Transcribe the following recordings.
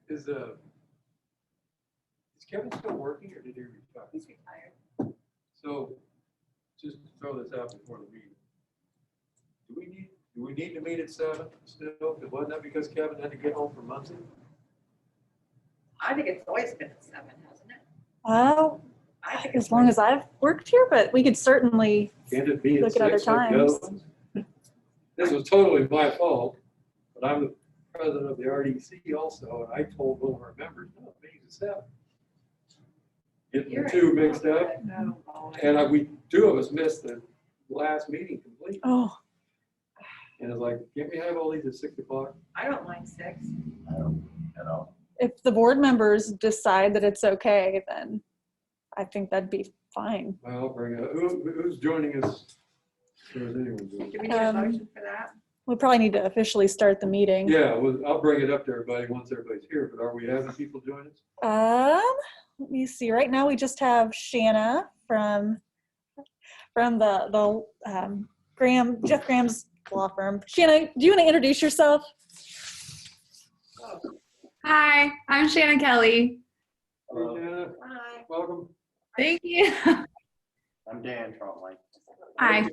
Is Kevin still working or did he retire? He's retired. So, just to throw this out before the meeting. Do we need to meet at 7 still? Wasn't that because Kevin had to get home from Muncie? I think it's always been at 7, hasn't it? Well, I think as long as I've worked here, but we could certainly, Can't it be at Look at other 6 like the other times. ones? This was totally my fault, but I'm the president of the RDC also, and I told one of our members, no, it means at 7. Getting You're the two right. mixed up, No, and two of us missed the last meeting completely. oh, And it's like, can't we have all these at 6 o'clock? I don't mind 6. I don't, at all. if the board members decide that it's okay, then I think that'd be fine. Well, I'll bring it. Who's joining us? Or is anyone joining? Do we need a motion for that? We probably need to officially start the meeting. Yeah, well, I'll bring it up to everybody once everybody's here, but are we having people join us? Let me see. Right now we just have Shanna from the Jeff Graham's law firm. Shanna, do you want to introduce yourself? Oh, Hi, I'm Shannon Kelly. Hello. Shanna, hi. welcome. Thank you. I'm Dan Trotline. Hi.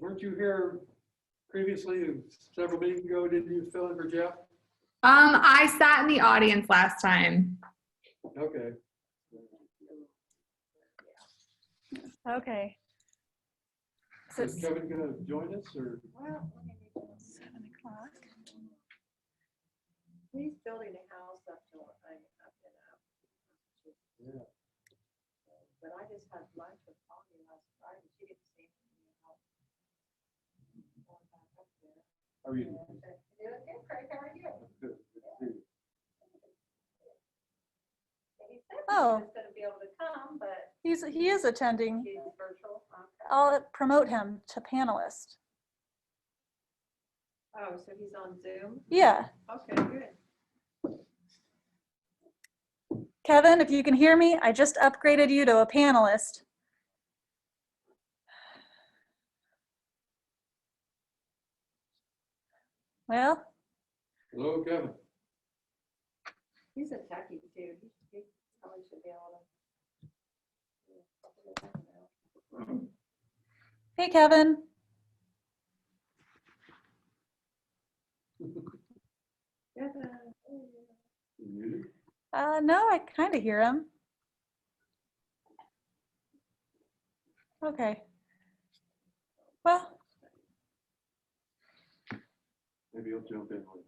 Weren't you here previously, several meetings ago? Didn't you fill in for Jeff? I sat in the audience last time. Okay. Okay. So Is it's Kevin gonna join us or? Well, 7 o'clock. he's building a house up in Yeah. But I just had lunch with Polly last Friday. She didn't see me out. Going back up there. How are you? And, doing good, Craig. How are you? Good. Good to see you. He said Oh. he was gonna be able to come, but He is attending. he's virtual. Okay. I'll promote him to panelist. Oh, so he's on Zoom? Yeah. Okay, good. Kevin, if you can hear me, I just upgraded you to a panelist. Well, Hello, Kevin. He's a techie too. He probably should be able to. hey, Kevin. You muted? No, I kind of hear him. Okay. Well, Maybe he'll jump in later.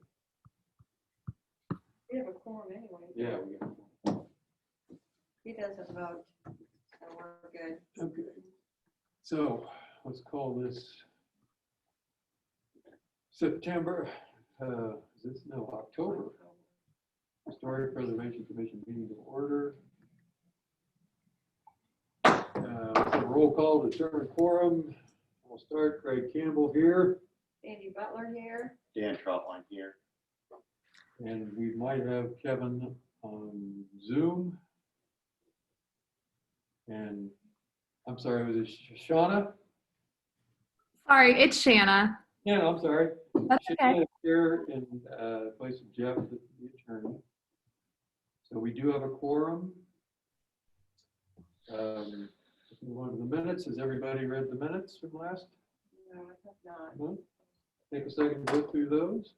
We have a quorum anyway. Yeah, we got. He doesn't vote, so we're good. Okay. So let's call this September, October. Historic Preservation Commission meeting to order. So roll call to determine quorum. We'll start. Craig Campbell here, Andy Butler here. Dan Trotline here. and we might have Kevin on Zoom. And I'm sorry, was it Shauna? Sorry, it's Shanna. Yeah, I'm sorry. That's okay. Shanna here in place of Jeff, the attorney. So we do have a quorum. Let's move on to the minutes. Has everybody read the minutes from last No, I have not. month? Take a second to go through those.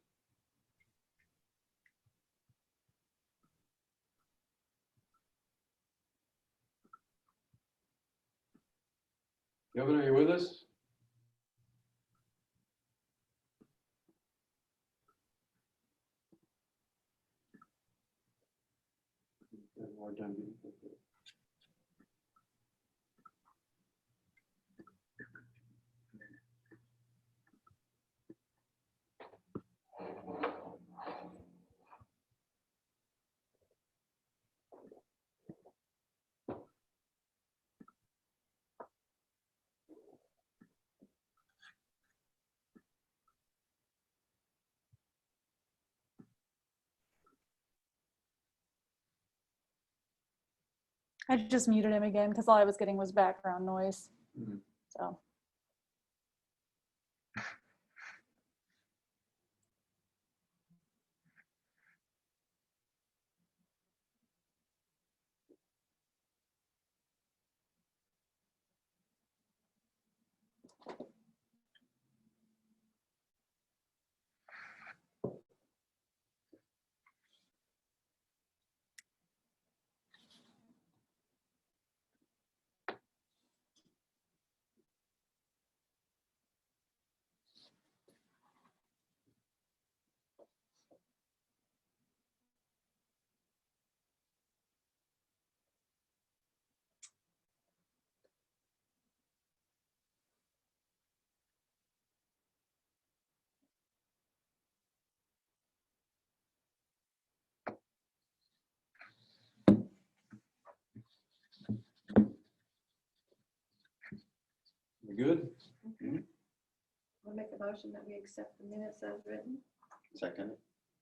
Kevin, are you with us? Have more time getting through it. I just muted him again because all I was getting was background noise. Mhm. So, motion that we accept the minutes as written. Second.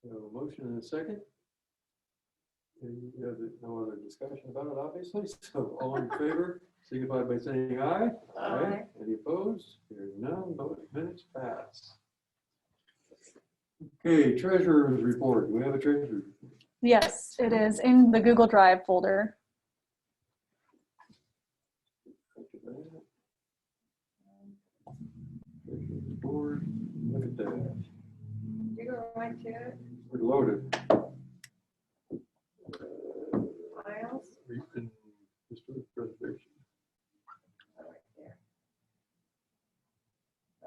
So motion and a second. Any other, no other discussion about it, obviously, so all in favor, signify by saying aye. Aye. Any opposed? Hearing none, those minutes pass. Okay, treasurer's report. Do we have a treasurer? Yes, it is in the Google Drive folder. Treasurer's report. Look at that. You go right to it, We're loaded. files, Recent historic preservation. right there.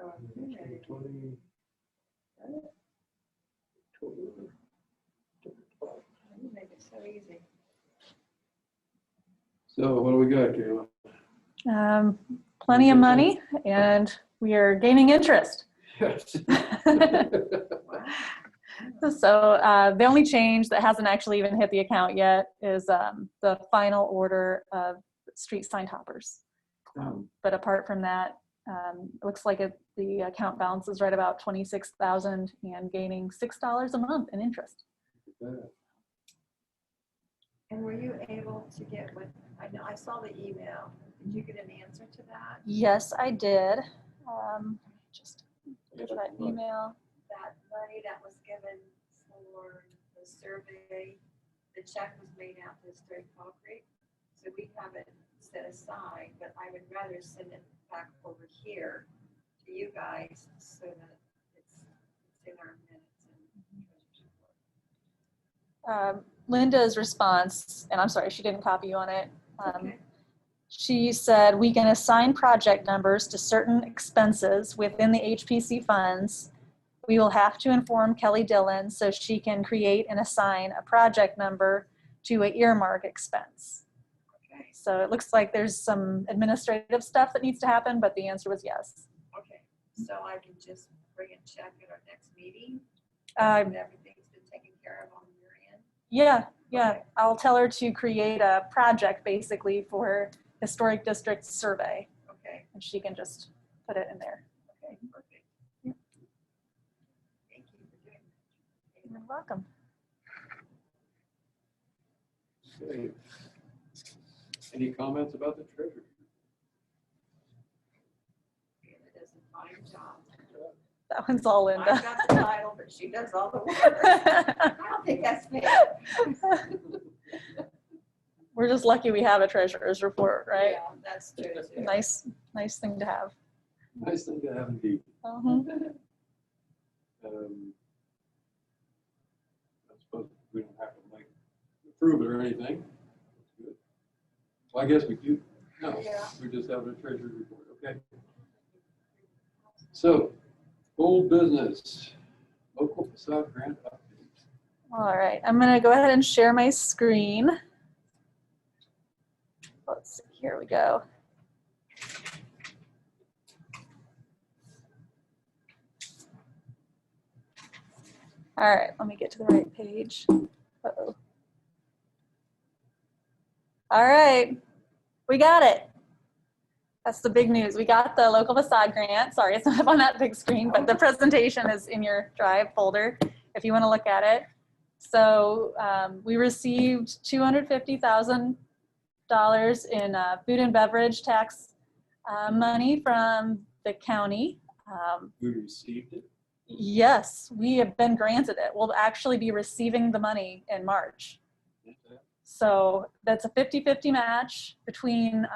Oh, okay. 2020. Got it? You make it so easy. So what do we got, Kayla? Plenty of money, and we are gaining interest. Yes. Wow. So the only change that hasn't actually even hit the account yet is the final order of street sign toppers. But apart from that, it looks like the account balance is right about 26,000 and gaining $6 a month in interest. And were you able to get what, I know, I saw the email. Did you get an answer to that? Yes, I did. Just go to that email. That money that was given for the survey, the check was made out to Historic Fall Creek. So we have it set aside, but I would rather send it back over here to you guys so that it's in our minutes and treasurer's report. Linda's response, and I'm sorry, she didn't copy you on it. Okay. She said, we can assign project numbers to certain expenses within the HPC funds. We will have to inform Kelly Dillon so she can create and assign a project number to an earmark expense. Okay, So it looks like there's some administrative stuff that needs to happen, but the answer was yes. okay. So I can just bring a check at our next meeting? Uh, When everything's been taken care of on your end? Yeah, yeah. Okay. I'll tell her to create a project basically for her historic district survey, Okay, and she can just put it in there. okay, perfect. Yeah. Thank you for doing that. You're welcome. Okay. Any comments about the treasurer? Anna does a fine job. That one's all I've Linda. got the title, but she does all the work. I don't think that's fair. We're just lucky we have a treasurer's report, right? Yeah, that's true too. Nice thing to have. Nice thing to have indeed. Mhm. I suppose we don't have to like approve it or anything. That's good. Well, I guess we do. No, Yeah. we just have a treasury report. Okay. So, old business, local facade grant update. All right, I'm gonna go ahead and share my screen. Let's see, here we go. All right, let me get to the right page. Uh-oh. All right, we got it. That's the big news. We got the local facade grant. Sorry, it's not up on that big screen, but the presentation is in your Drive folder if you want to look at it. So we received $250,000 in food and beverage tax money from the county. We received it. Yes, we have been granted it. We'll actually be receiving the money in March. So that's a 50-50 match between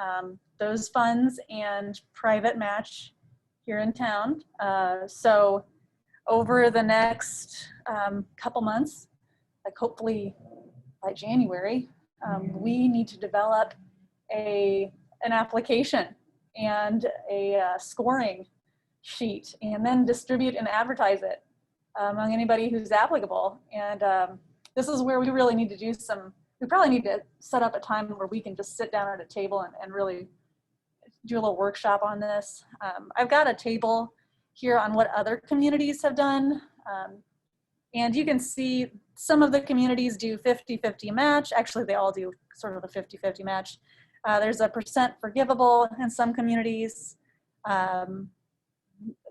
those funds and private match here in town. So over the next couple months, like hopefully by January, we need to develop an application and a scoring sheet and then distribute and advertise it among anybody who's applicable. And this is where we really need to do we probably need to set up a time where we can just sit down at a table and really do a little workshop on this. I've got a table here on what other communities have done. And you can see some of the communities do 50-50 match. Actually, they all do sort of a 50-50 match. There's a percent forgivable in some communities.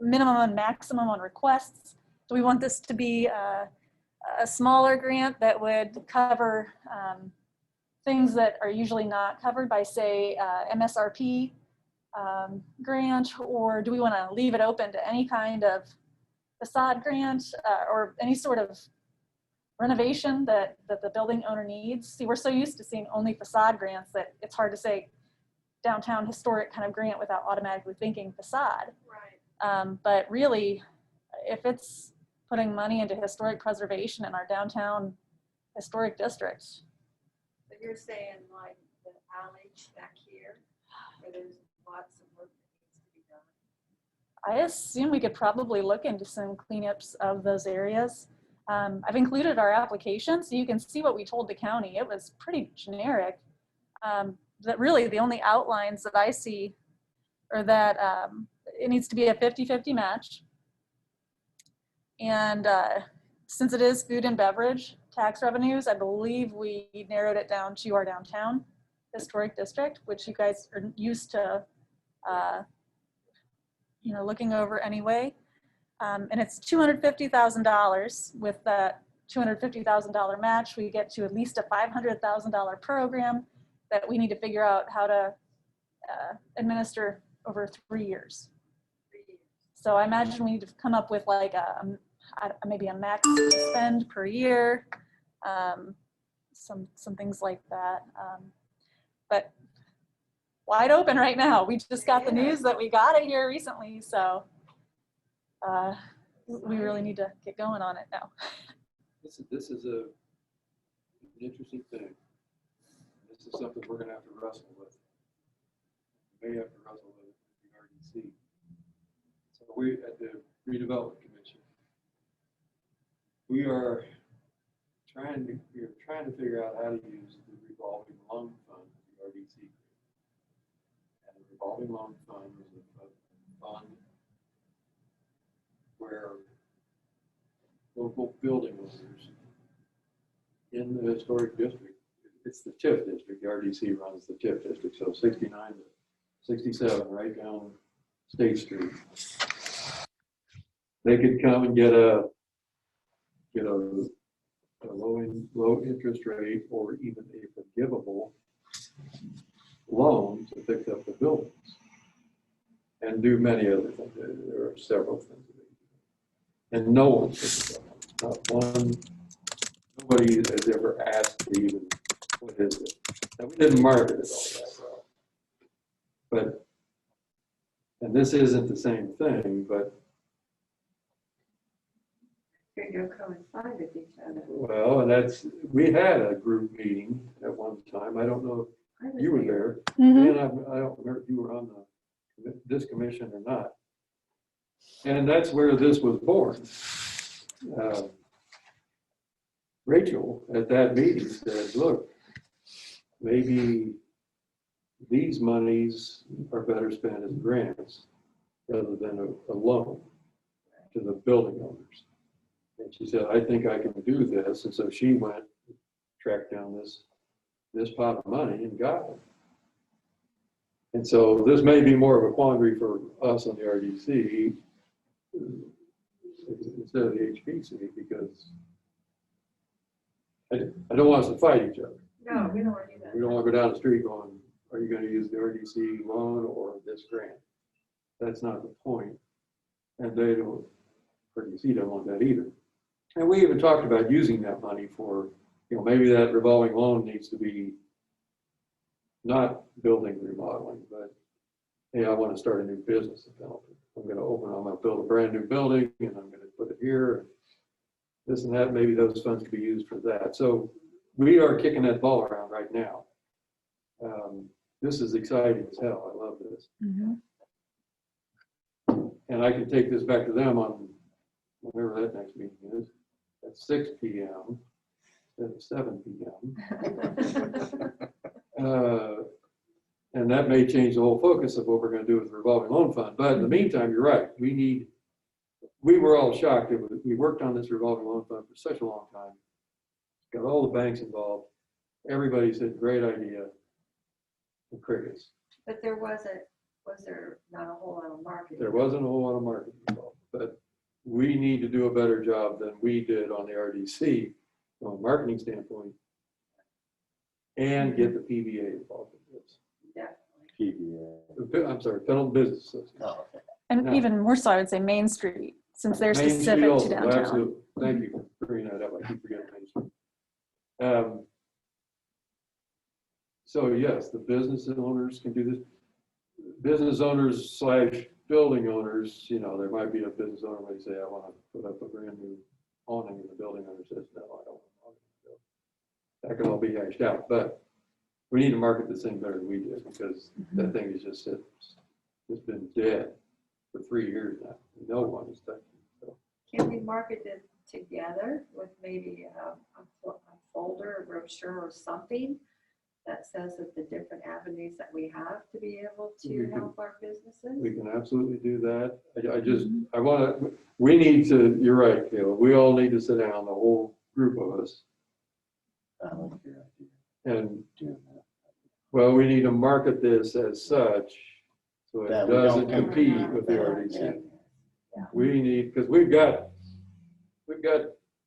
minimum and maximum on requests? Do we want this to be a smaller grant that would cover things that are usually not covered by, say, MSRP grant, or do we want to leave it open to any kind of facade grant or any sort of renovation that the building owner needs? See, we're so used to seeing only facade grants that it's hard to say downtown historic kind of grant without automatically thinking facade. Right. But really, if it's putting money into historic preservation in our downtown historic district, So you're saying like the alley back here, where there's lots of work that needs to be done? I assume we could probably look into some cleanups of those areas. I've included our application so you can see what we told the county. It was pretty generic. That really the only outlines that I see are that it needs to be a 50-50 match. And since it is food and beverage tax revenues, I believe we narrowed it down to our downtown historic district, which you guys are used to looking over anyway. And it's $250,000. With that $250,000 match, we get to at least a $500,000 program that we need to figure out how to administer over 3 years. So I imagine we need to come up with like maybe a max spend per year, some things like that. But wide open right now. We just got the news that we got it here recently, so we really need to get going on it now. This is an interesting thing. This is something we're gonna have to wrestle with. We may have to wrestle with the RDC. So we, at the redevelopment commission, we're trying to figure out how to use the revolving loan fund, the RDC. And the revolving loan fund is a fund where local building owners in the historic district, it's the TIF district, the RDC runs the TIF district, so 69 to 67, right down State Street. They could come and get a low interest rate or even a forgivable loan to fix up the buildings and do many other things. There are several things. And no one thinks about it. Not one. Nobody has ever asked to even, what is it? And we didn't market it all that well. But, and this isn't the same thing, but. You'll coincide with each other. Well, and we had a group meeting at one time. I don't know if you were there. Mm-hmm. And I don't remember if you were on this commission or not. And that's where this was born. Rachel at that meeting said, look, maybe these monies are better spent as grants rather than a loan to the building owners. And she said, I think I can do this. And so she went, tracked down this pot of money and got it. And so this may be more of a quandary for us on the RDC instead of the HPC, because I don't want us to fight each other. No, we don't want to do that. We don't want to go down the street going, are you going to use the RDC loan or this grant? That's not the point. And they don't, RDC don't want that either. And we even talked about using that money for, maybe that revolving loan needs to be not building remodeling, but hey, I want to start a new business development. I'm going to build a brand new building and I'm going to put it here and this and that. Maybe those funds could be used for that. So we are kicking that ball around right now. This is exciting as hell. I love this. Mm-hmm. And I can take this back to them on whenever that next meeting is, at 6 p.m. instead of 7 p.m. And that may change the whole focus of what we're going to do with the revolving loan fund. But in the meantime, you're right. We were all shocked. We worked on this revolving loan fund for such a long time. Got all the banks involved. Everybody said, great idea. And crickets. But there was a Was there not a whole lot of marketing? There wasn't a whole lot of marketing involved, but we need to do a better job than we did on the RDC from a marketing standpoint and get the PBA involved in this. Definitely. PBA. I'm sorry, Pendleton Business Association. Oh, okay. And No. even more so, I would say Main Street, since they're Main Street specific to also, downtown. absolutely. Thank you for bringing that up. I keep forgetting Main Street. So yes, the business owners can do this. Business owners / building owners, you know, there might be a business owner who may say, I want to put up a brand new awning, and the building owner says, no, I don't want to. That can all be hashed out, but we need to market this thing better than we did, because that thing is just, it's been dead for 3 years now. No one is touching it. So Can we market it together with maybe a folder, a brochure or something that says that the different avenues that we have to be able We to can- help our businesses? we can absolutely do that. I want to, we need to, you're right, Caleb, we all need to sit down, the whole group of us, I like your idea. and, Doing that. well, we need to market this as such, so it That we don't doesn't compete. compete with the Yeah. RDC. We need, because we've got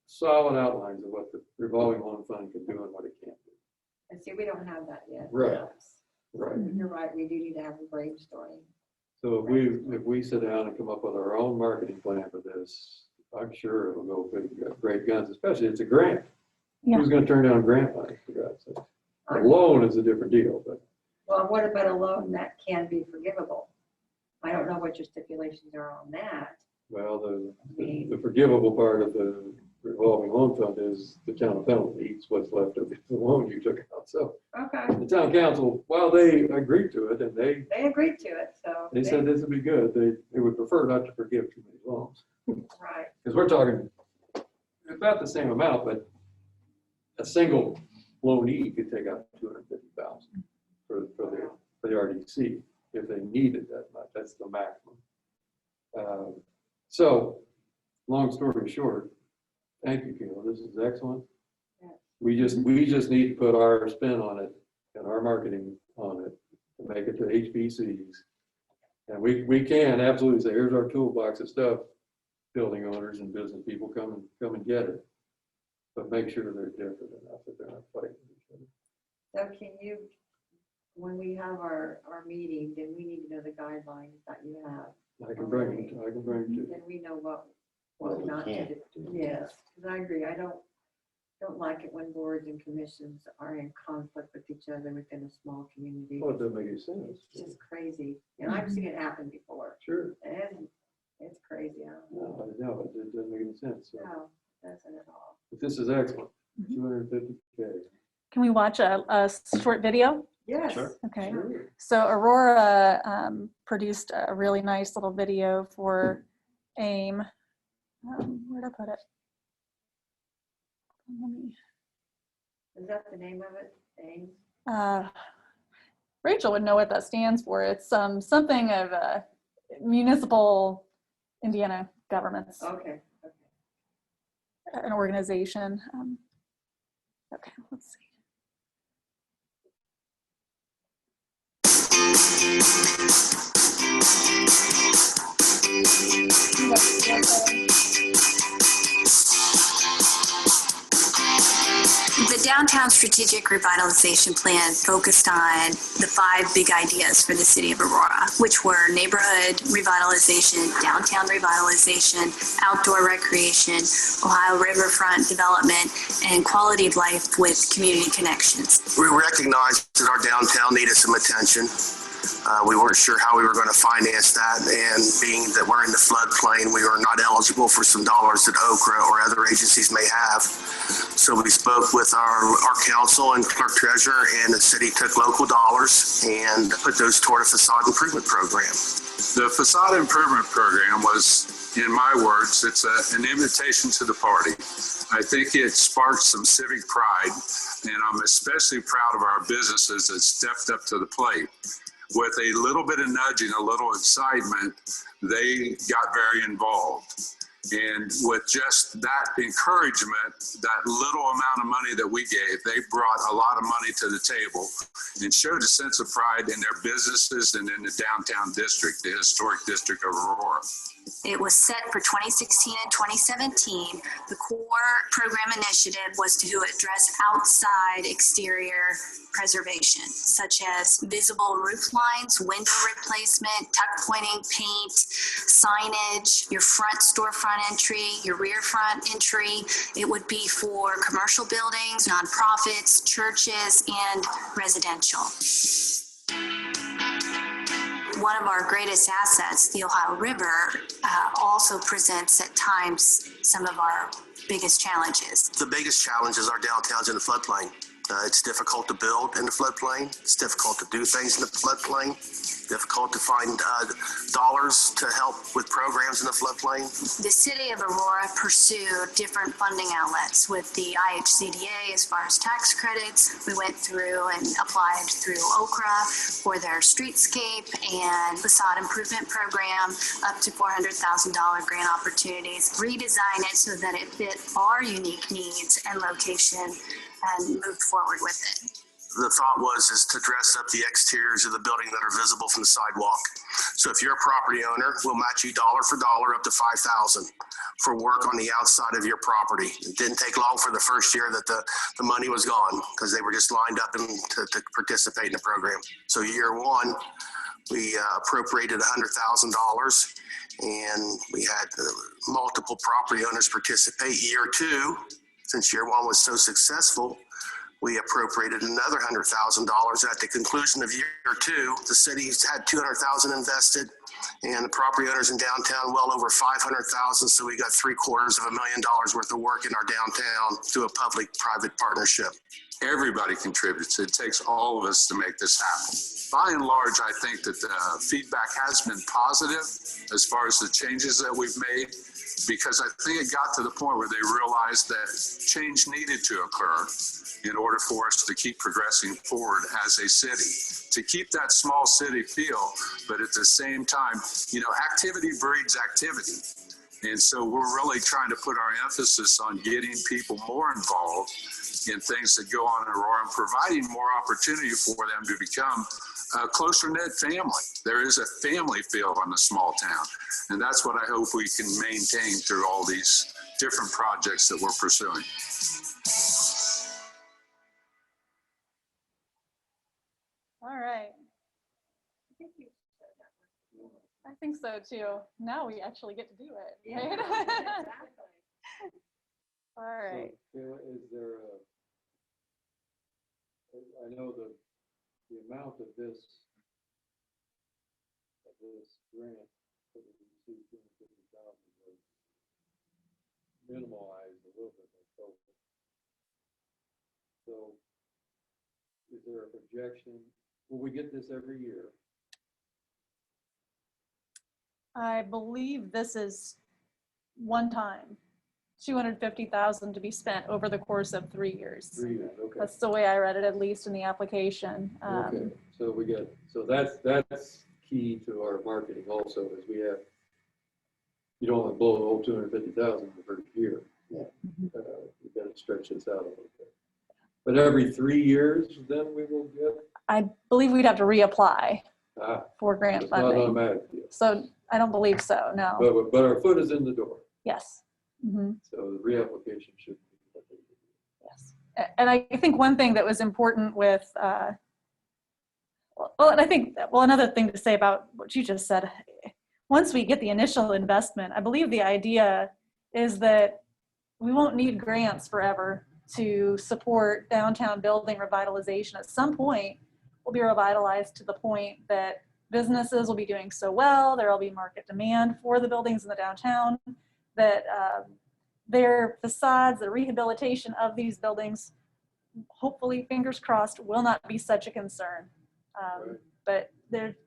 solid outlines of what the revolving loan fund can do and what it can't do. And see, we don't have that yet. Right. Yes. Right. You're right, we do need to have a brainstorming. So if we sit down and come up with our own marketing plan for this, I'm sure it'll go big, great guns, especially it's a grant. Yeah. Who's gonna turn down grant money, for God's sake? A loan is a different deal, but Well, what about a loan that can be forgivable? I don't know what your stipulations are on that. well, the forgivable part of the revolving loan fund is the town of Pendleton eats what's left of the loan you took out. So Okay, the town council, while they agreed to it and they agreed to it, so. said this would be good, they would prefer not to forgive too many loans. Right, Because we're talking about the same amount, but a single loanee could take out $250,000 for the RDC if they needed that much. That's the maximum. So, long story short, thank you, Kayla. This is excellent. Yeah. We just need to put our spin on it and our marketing on it to make it to HBCs. And we can absolutely say, here's our toolbox of stuff. Building owners and business people come and get it. But make sure they're different enough that they're not fighting each other. so can you, when we have our meeting, then we need to know the guidelines that you have. I can bring it to Then we know what What we not to can't do. do. Yes, because I agree, I don't like it when boards and commissions are in conflict with each other within a small community. Well, it doesn't make any sense. It's just crazy, and I've seen it happen before, Sure. and it's crazy, I don't know. No, it doesn't make any sense. So, No, doesn't at all. but this is excellent. 250K. Can we watch a short video? Yes. Sure. Okay. Sure. So Aurora produced a really nice little video for AIM. Where'd I put it? Let me- Is that the name of it, AIM? Rachel would know what that stands for. It's something of municipal Indiana governments, Okay, okay. an organization. Okay, let's see. The Downtown Strategic Revitalization Plan focused on the 5 big ideas for the city of Aurora, which were neighborhood revitalization, downtown revitalization, outdoor recreation, Ohio riverfront development, and quality of life with community connections. We recognized that our downtown needed some attention. We weren't sure how we were going to finance that, and being that we're in the floodplain, we were not eligible for some dollars that Okra or other agencies may have. So we spoke with our council and clerk treasurer, and the city took local dollars and put those toward a facade improvement program. The facade improvement program was, in my words, it's an invitation to the party. I think it sparked some civic pride, and I'm especially proud of our businesses that stepped up to the plate. With a little bit of nudging, a little excitement, they got very involved. And with just that encouragement, that little amount of money that we gave, they brought a lot of money to the table and showed a sense of pride in their businesses and in the downtown district, the historic district of Aurora. It was set for 2016 and 2017. The core program initiative was to address outside exterior preservation, such as visible roof lines, window replacement, tuck pointing paint, signage, your front storefront entry, your rear front entry. It would be for commercial buildings, nonprofits, churches, and residential. One of our greatest assets, the Ohio River, also presents at times some of our biggest challenges. The biggest challenge is our downtowns in the floodplain. It's difficult to build in the floodplain. It's difficult to do things in the floodplain. Difficult to find dollars to help with programs in the floodplain. The city of Aurora pursued different funding outlets with the IHCDA as far as tax credits. We went through and applied through Okra for their streetscape and facade improvement program, up to $400,000 grant opportunities, redesign it so that it fit our unique needs and location, and moved forward with it. The thought is to dress up the exteriors of the building that are visible from the sidewalk. So if you're a property owner, we'll match you dollar for dollar up to $5,000 for work on the outside of your property. It didn't take long for the first year that the money was gone because they were just lined up to participate in the program. So year one, we appropriated $100,000 and we had multiple property owners participate. Year two, since year one was so successful, we appropriated another $100,000. At the conclusion of year two, the city's had $200,000 invested, and the property owners in downtown well over $500,000. So we got $750,000 worth of work in our downtown through a public-private partnership. Everybody contributes. It takes all of us to make this happen. By and large, I think that the feedback has been positive as far as the changes that we've made, because I think it got to the point where they realized that change needed to occur in order for us to keep progressing forward as a city, to keep that small city feel, but at the same time, activity breeds activity. And so we're really trying to put our emphasis on getting people more involved in things that go on in Aurora and providing more opportunity for them to become a closer-knit family. There is a family feel in a small town, and that's what I hope we can maintain through all these different projects that we're pursuing. All right. I think so too. Now we actually get to do it, right? All right. So, is there I know the amount of this grant that we received, $250,000, was minimalized a little bit by COVID. So is there a projection? Will we get this every year? I believe this is one time, $250,000 to be spent over the course of 3 years. 3 years, okay. That's the way I read it, at least in the application. Okay, so that's key to our marketing also, is we have, you don't want to blow the whole $250,000 the first year. Yeah. We've got to stretch this out a little bit. But every 3 years, then we will get. I believe we'd have to reapply for grant It's not funding. automatic deal. So I don't believe so, no. But our foot is in the door, Yes. Mhm. so the reapplication should be. Yes. And I think one thing that was important with, another thing to say about what you just said, once we get the initial investment, I believe the idea is that we won't need grants forever to support downtown building revitalization. At some point, we'll be revitalized to the point that businesses will be doing so well, there will be market demand for the buildings in the downtown, that their facades, the rehabilitation of these buildings, hopefully, fingers crossed, will not be such a concern. Right. But there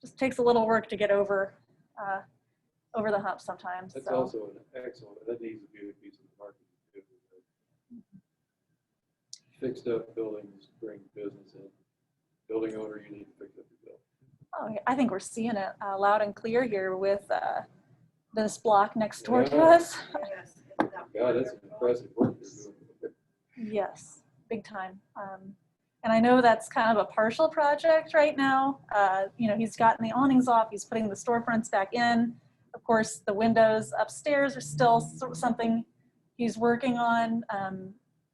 just takes a little work to get over the hump sometimes. That's So. also an excellent, that needs to be a piece of marketing too. Fixed up buildings bring business in. Building owner, you need to fix up your building. Oh, I think we're seeing it loud and clear here with this block next door to Yeah. us. Yes. that- God, that's impressive work they're doing. Yes, big time. And I know that's kind of a partial project right now. You know, he's gotten the awnings off, he's putting the storefronts back in. Of course, the windows upstairs are still something he's working on.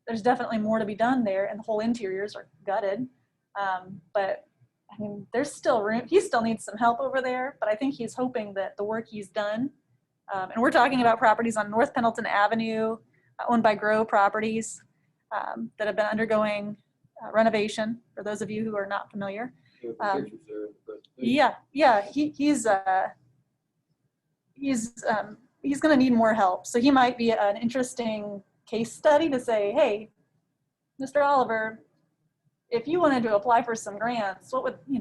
There's definitely more to be done there, and the whole interiors are gutted. But I mean, there's still room. He still needs some help over there, but I think he's hoping that the work he's done, and we're talking about properties on North Pendleton Avenue, owned by Grow Properties, that have been undergoing renovation, for those of you who are not familiar. Yeah, the pictures there in the presentation. Yeah, he's going to need more help. So he might be an interesting case study to say, hey, Mr. Oliver, if you wanted to apply for some grants, what would you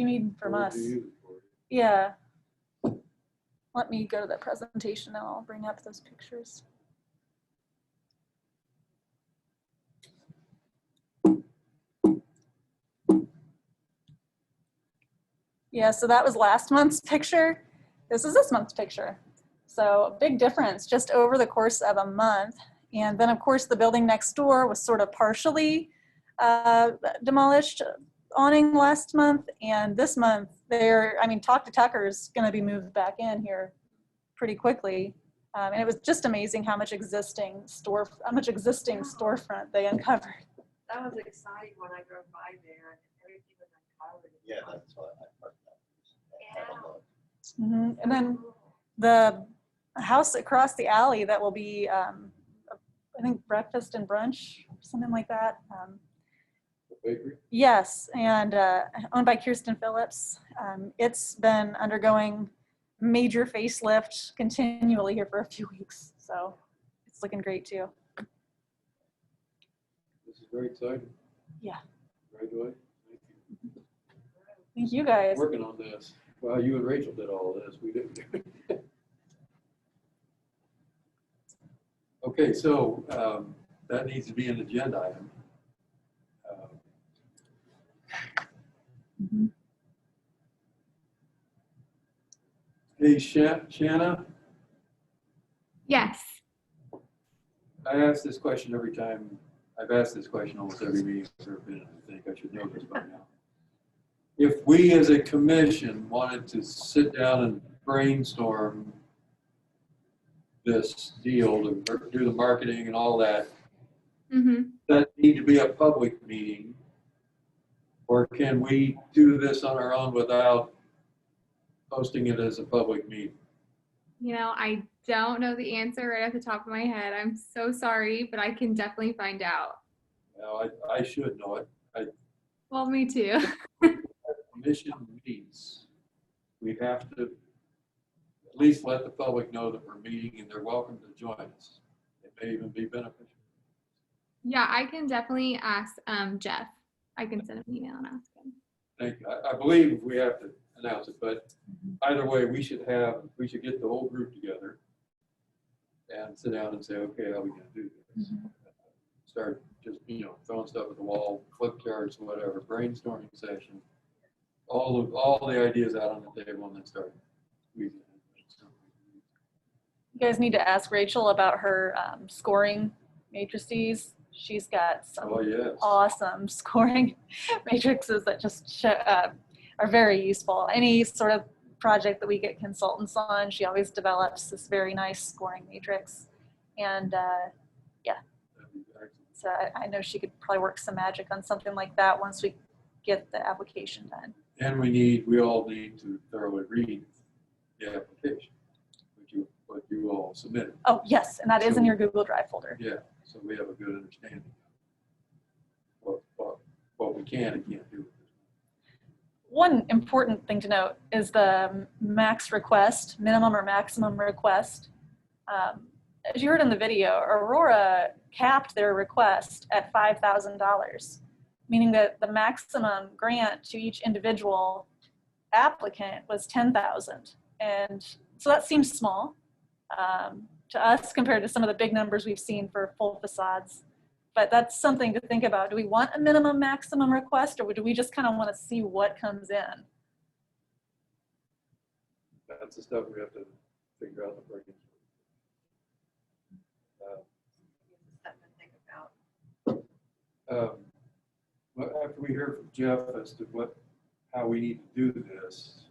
need from What us? would you use it for? Yeah. Let me go to the presentation now. I'll bring up those pictures. Yeah, so that was last month's picture. This is this month's picture. So a big difference just over the course of a month. And then of course the building next door was sort of partially demolished awning last month. And this month Talk to Tucker's gonna be moved back in here pretty quickly. And it was just amazing how much existing storefront they uncovered. That was exciting when I drove by there and everything was uncovered. Yeah, that's what I heard. Mhm. And then the house across the alley that will be, I think, breakfast and brunch, something like that. The bakery? Yes, and owned by Kirsten Phillips. It's been undergoing major facelift continually here for a few weeks, so it's looking great too. This is very exciting. Yeah. Congratulations. Thank you. Thank you guys. Working on this. Well, you and Rachel did all of this. We didn't. Okay, so that needs to be an agenda item. Mhm. Hey, Shanna, Yes. I ask this question every time. I've asked this question almost every meeting I've ever been in. I think I should know this by now. If we as a commission wanted to sit down and brainstorm this deal, to do the marketing and all that, Mm-hmm. that need to be a public meeting? Or can we do this on our own without posting it as a public meeting? You know, I don't know the answer right off the top of my head. I'm so sorry, but I can definitely find out. Now, I should know it. Well, me too. Commission meets, we have to at least let the public know that we're meeting and they're welcome to join us. It may even be beneficial. Yeah, I can definitely ask Jeff. I can send him an email and ask him. Thank you. I believe we have to announce it, but either way, we should get the whole group together and sit down and say, okay, how are we gonna do this? Start just, throwing stuff at the wall, flip charts, whatever, brainstorming session. All the ideas out on the table and then start. You guys need to ask Rachel about her scoring matrices. She's got some Oh, yes. awesome scoring matrices that just are very useful. Any sort of project that we get consultants on, she always develops this very nice scoring matrix. And so I know she could probably work some magic on something like that once we get the application done. And we all need to thoroughly read the application, what you all submitted. Oh, yes, and that is in your Google Drive folder. Yeah, so we have a good understanding of what we can and can't do. One important thing to note is the max request, minimum or maximum request. As you heard in the video, Aurora capped their request at $5,000, meaning that the maximum grant to each individual applicant was $10,000. And so that seems small to us compared to some of the big numbers we've seen for full facades. But that's something to think about. Do we want a minimum maximum request, or do we just kind of want to see what comes in? That's the stuff we have to figure out the parking. Something to think about. Well, after we hear from Jeff as to how we need to do this,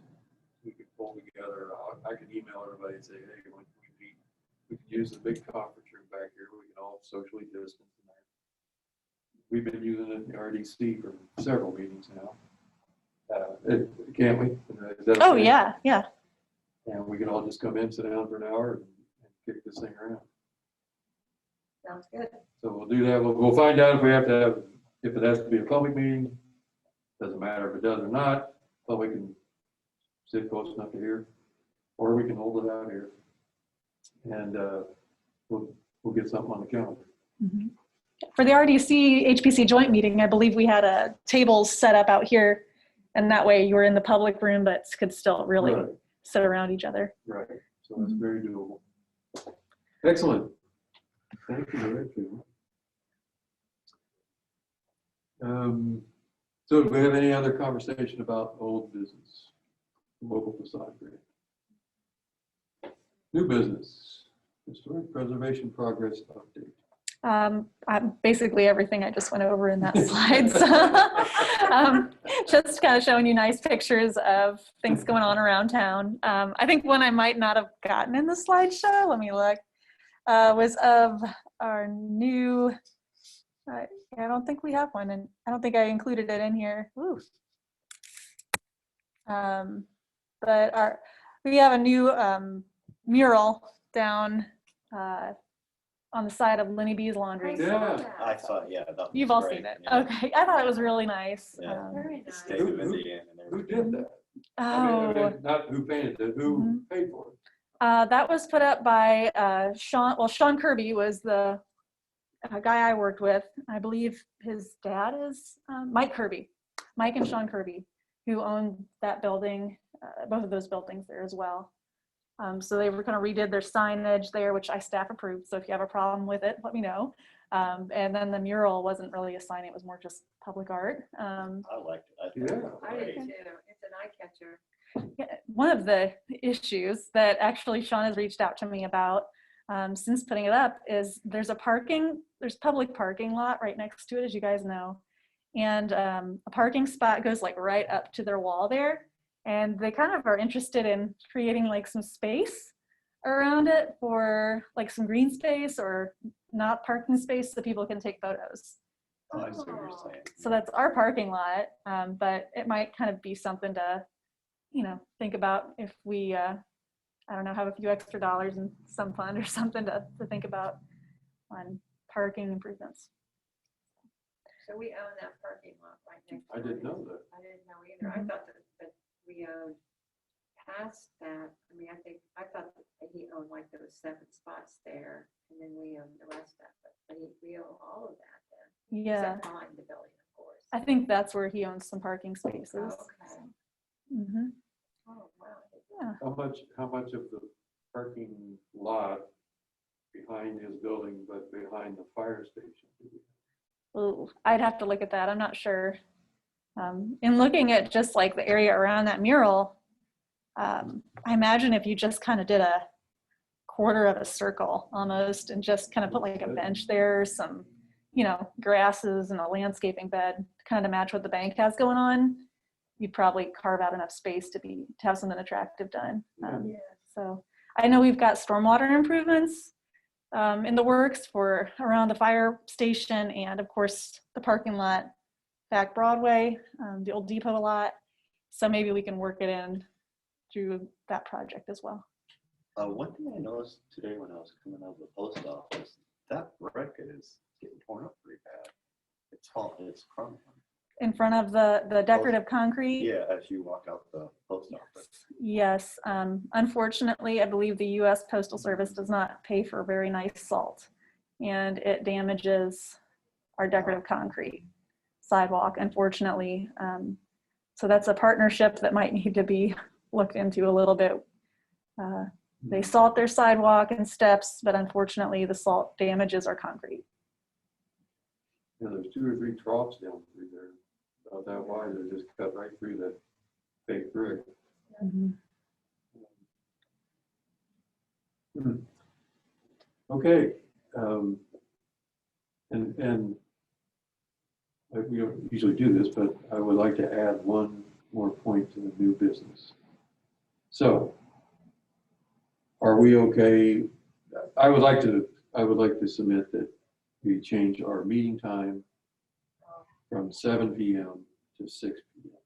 we could pull together, I could email everybody and say, hey, when we meet, we can use the big conference room back here, we can all socially distance in there. We've been using it in the RDC for several meetings now. Can't we? Is that Oh, okay? yeah, yeah. And we can all just come in, sit down for an hour and kick this thing around. Sounds good. So we'll do that. We'll find out if we have to have, if it has to be a public meeting. Doesn't matter if it does or not. Public can sit close enough to hear, or we can hold it out here. And we'll get something on the calendar. Mhm. For the RDC HPC joint meeting, I believe we had a tables set up out here, and that way you were in the public room, but could still really Right. sit around each other. Right. So that's very doable. Excellent. Thank you. Thank you. So do we have any other conversation about old business? Local facade grant. New business, historic preservation progress update. Basically everything I just went over in that slide. So, just kind of showing you nice pictures of things going on around town. I think one I might not have gotten in the slideshow, let me look, was of our new, I don't think we have one, and I don't think I included it in here. Ooh. But we have a new mural down on the side of Lenny B's Laundry. I saw Yeah. that. I saw, yeah. That was You've all great, seen it. yeah. Okay, I thought it was really nice. Yeah. Very The nice. state of Who- Indiana and Who everything. did that? Oh, Not who painted it, who paid for it? that was put up by Sean Kirby was the guy I worked with. I believe his dad is Mike Kirby, Mike and Sean Kirby, who owned that building, both of those buildings there as well. So they were kind of redid their signage there, which I staff approved. So if you have a problem with it, let me know. And then the mural wasn't really a sign, it was more just public art. I liked it. I thought it Yeah. was I did great. too. It's an eye catcher. Yeah, one of the issues that actually Sean has reached out to me about since putting it up is there's public parking lot right next to it, as you guys know. And a parking spot goes like right up to their wall there. And they kind of are interested in creating like some space around it for like some green space or not parking space so people can take photos. Oh, I see what you're saying. So that's our parking lot, but it might kind of be something to, think about if we, I don't know, have a few extra dollars in some fund or something to think about on parking improvements. So we own that parking lot right next to I it. didn't know that. I didn't know either. I thought that we owned past that. I mean, I thought that he owned like those 7 spots there and then we owned the rest of it. But we own all of that then. Yeah, Except behind the building, of course. I think that's where he owns some parking Oh, spaces. okay. Mhm. Oh, wow. Yeah. How much of the parking lot behind his building, but behind the fire station? do we have? Ooh, I'd have to look at that. I'm not sure. In looking at just like the area around that mural, I imagine if you just kind of did a quarter of a circle almost and just kind of put like a bench there, some, grasses and a landscaping bed kind of to match what the bank has going on, you'd probably carve out enough space to have something attractive done. Yeah. So I know we've got stormwater improvements in the works for around the fire station and of course the parking lot back Broadway, the old depot lot. So maybe we can work it in through that project as well. One thing I noticed today when I was coming out of the post office, that brick is getting torn up pretty bad. It's crumbling. In front of the decorative concrete? Yeah, as you walk out the post office. Yes. Unfortunately, I believe the U.S. Postal Service does not pay for very nice salt, and it damages our decorative concrete sidewalk, unfortunately. So that's a partnership that might need to be looked into a little bit. They salt their sidewalk and steps, but unfortunately the salt damages our concrete. There's 2 or 3 troughs down through there, about that wide, they're just cut right through that fake brick. Okay. And we don't usually do this, but I would like to add one more point to the new business. So, are we okay? I would like to submit that we change our meeting time from 7 p.m. to 6 p.m.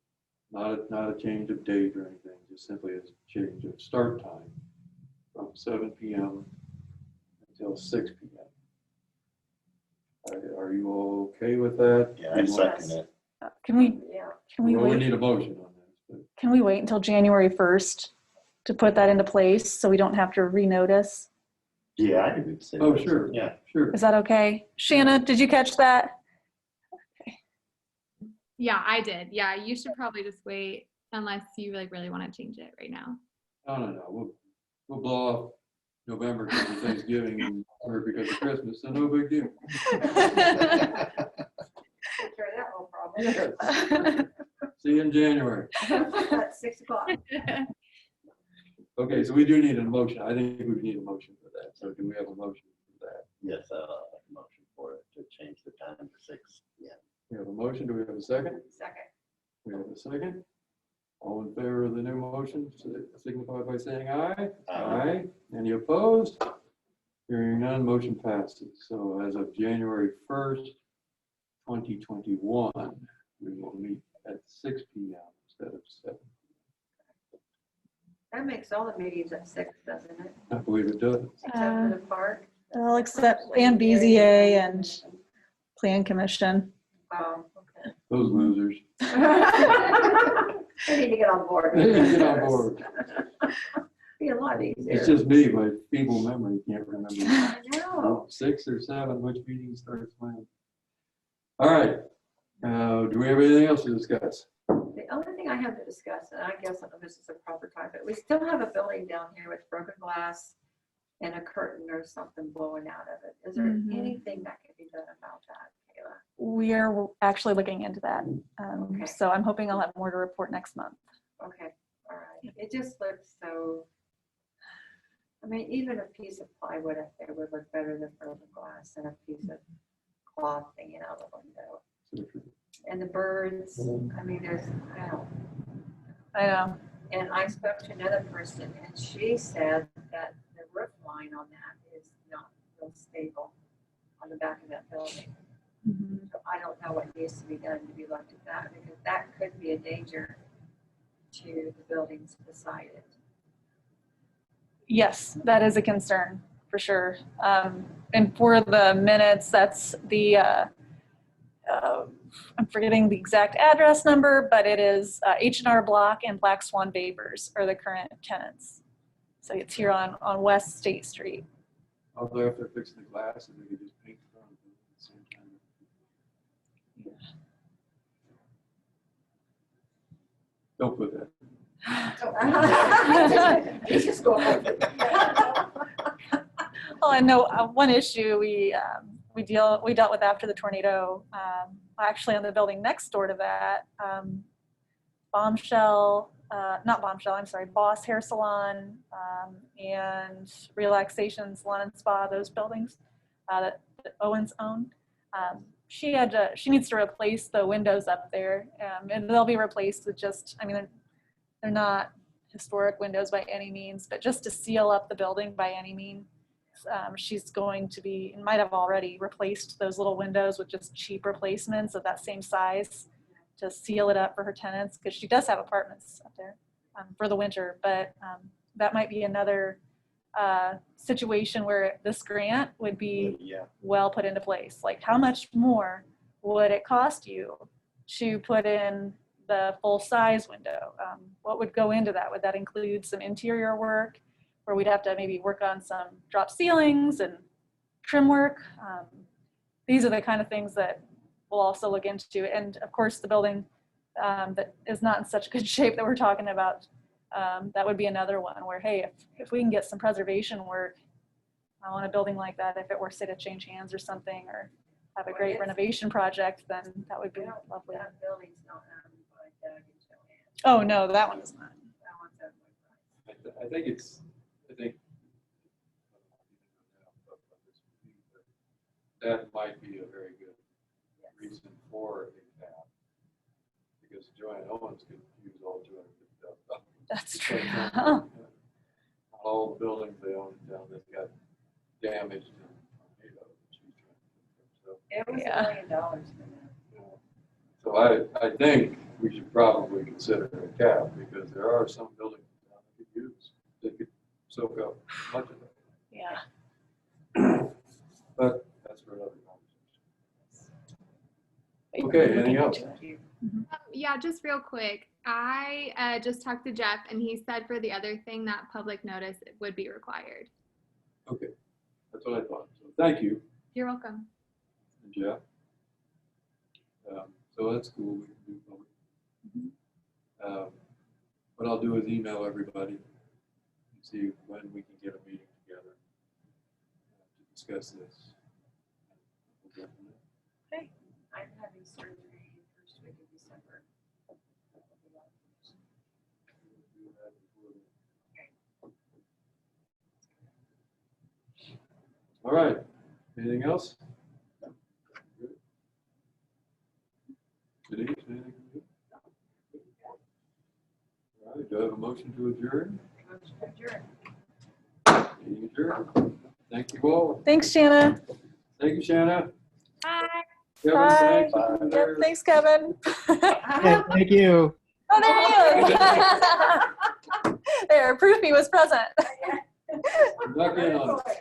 Not a change of date or anything, just simply a change of start time from 7 p.m. until 6 p.m. Are you all okay with that? Yeah, I second it. Can we Yeah. We wait? need a motion on this. Can we wait until January 1st to put that into place so we don't have to renotice? Yeah, I would say. Oh, that. sure. Yeah. Sure. Is that okay? Shanna, did you catch that? Yeah, I did. Yeah, you should probably just wait unless you really want to change it right now. No. We'll blow off November because of Thanksgiving and or because of Christmas, so no big deal. Take care of that whole problem. See you in January. At 6 o'clock. Okay, so we do need a motion. I think we need a motion for that. So do we have a motion for that? Yes, motion for it to change the time to 6 p.m. We have a motion. Do we have a second? Second. We have a second. All in favor of the new motion, signify by saying aye. Aye. Any opposed? Hearing none, motion passes. So as of January 1st, 2021, we will meet at 6 p.m. instead of 7. That makes all the meetings at 6, doesn't it? I believe it does. Except for the park. Well, except and BZA and Plan Commission. Oh, okay. Those losers. They need to get on board. They need to get on board. Be a lot easier. It's just me, my feeble memory can't remember. I know. 6 or 7, which meeting starts when? All right. Do we have anything else to discuss? The only thing I have to discuss, and I guess this is a proper time, but we still have a building down here with broken glass and a curtain or something blowing out of it. Is there Mhm. anything that can be done about that, Kayla? We are actually looking into that. Okay. So I'm hoping I'll have more to report next month. Okay, all right. It just looks so, I mean, even a piece of plywood up there would look better than broken glass and a piece of cloth hanging out the window. And the birds, I mean, I know. and I spoke to another person and she said that the roof line on that is not real stable on the back of that building. Mhm. So I don't know what needs to be done to be looked at that, because that could be a danger to the buildings beside it. Yes, that is a concern for sure. And for the minutes, that's the, I'm forgetting the exact address number, but it is H&R Block and Black Swan Vapors are the current tenants. So it's here on West State Street. Although if they're fixing the glass and they could just paint the front of it at the same time. Don't put that. It's just going on. Well, I know one issue we dealt with after the tornado, actually on the building next door to that, Boss Hair Salon, and Relaxation Salon and Spa, those buildings that Owens owned. She needs to replace the windows up there, and they'll be replaced with just, I mean, they're not historic windows by any means, but just to seal up the building by any means. She's going to be, and might have already replaced those little windows with just cheap replacements of that same size to seal it up for her tenants, because she does have apartments up there for the winter. But that might be another situation where this grant would be well put into place. Like, how much more would it cost you to put in the full size window? What would go into that? Would that include some interior work, where we'd have to maybe work on some drop ceilings and trim work? These are the kind of things that we'll also look into. And of course, the building that is not in such good shape that we're talking about, that would be another one where, hey, if we can get some preservation work on a building like that, if it were, say, to change hands or something, or have a great renovation project, then that would be lovely. That building's not owned by Doug and Joanne. Oh, no, that one is not. That one's owned by I think that might be a very good reason for a cap. Because Joanne Owens could use all $250,000. That's true. Not all the buildings they own in town that got damaged in tornado. So, It was Yeah. $1 million for that. you know, so I think we should probably consider a cap because there are some buildings in town that could use, that could soak up much of it. Yeah. But that's for another conversation. Okay, anything else? Yeah, just real quick. I just talked to Jeff and he said for the other thing that public notice would be required. Okay, that's what I thought. So thank you, You're welcome. Jeff. So that's cool. We can do public. What I'll do is email everybody and see when we can get a meeting together to discuss this. We'll go from there. I'm having surgery first week of December. We'll do that before then. All right, anything else? Good. Denise, anything from you? All right, do I have a motion to adjourn? Motion adjourned. Meeting adjourned. Thank you all. Thanks, Shanna. Thank you, Shanna. Bye. Kevin, Bye. thanks. Yep, thanks, Kevin. Hey, thank you. Oh, there he is. There, proof he was present. Snuck in on it.